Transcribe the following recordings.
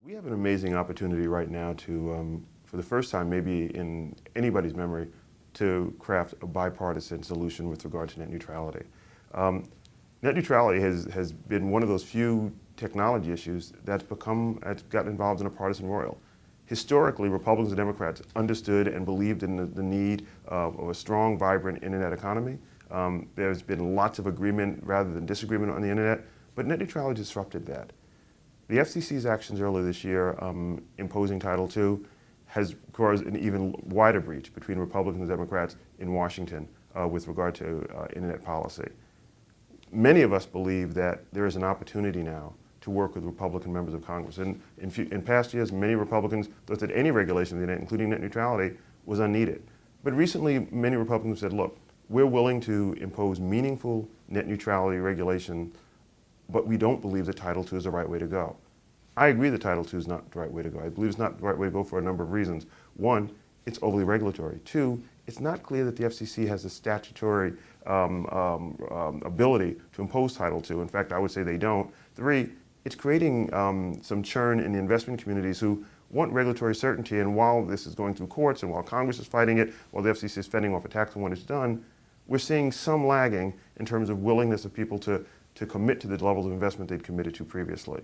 We have an amazing opportunity right now to, for the first time maybe in anybody's memory, to craft a bipartisan solution with regard to net neutrality. Net neutrality has been one of those few technology issues that's gotten involved in a partisan roil. Historically, Republicans and Democrats understood and believed in the need of a strong, vibrant internet economy. There's been lots of agreement rather than disagreement on the internet, but net neutrality disrupted that. The FCC's actions earlier this year imposing Title II has caused an even wider breach between Republicans and Democrats in Washington with regard to internet policy. Many of us believe that there is an opportunity now to work with Republican members of Congress. And in past years, many Republicans thought that any regulation of the internet, including net neutrality, was unneeded. But recently, many Republicans said, look, we're willing to impose meaningful net neutrality regulation, but we don't believe that Title II is the right way to go. I agree that Title II is not the right way to go. I believe it's not the right way to go for a number of reasons. One, it's overly regulatory. Two, it's not clear that the FCC has the statutory ability to impose Title II. In fact, I would say they don't. Three, it's creating some churn in the investment communities who want regulatory certainty, and while this is going through courts and while Congress is fighting it, while the FCC is fending off attacks on what it's done, we're seeing some lagging in terms of willingness of people to commit to the levels of investment they'd committed to previously.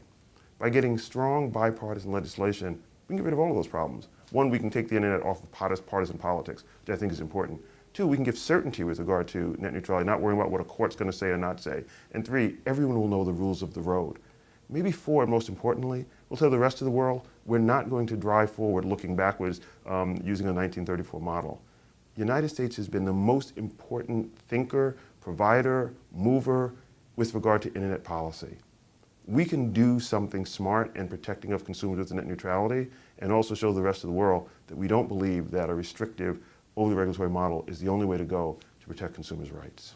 By getting strong bipartisan legislation, we can get rid of all of those problems. One, we can take the internet off of partisan politics, which I think is important. Two, we can give certainty with regard to net neutrality, not worrying about what a court's going to say or not say. And three, everyone will know the rules of the road. Maybe four, and most importantly, we'll tell the rest of the world we're not going to drive forward looking backwards using a 1934 model. The United States has been the most important thinker, provider, mover with regard to internet policy. We can do something smart and protecting of consumers with net neutrality and also show the rest of the world that we don't believe that a restrictive, overly regulatory model is the only way to go to protect consumers' rights.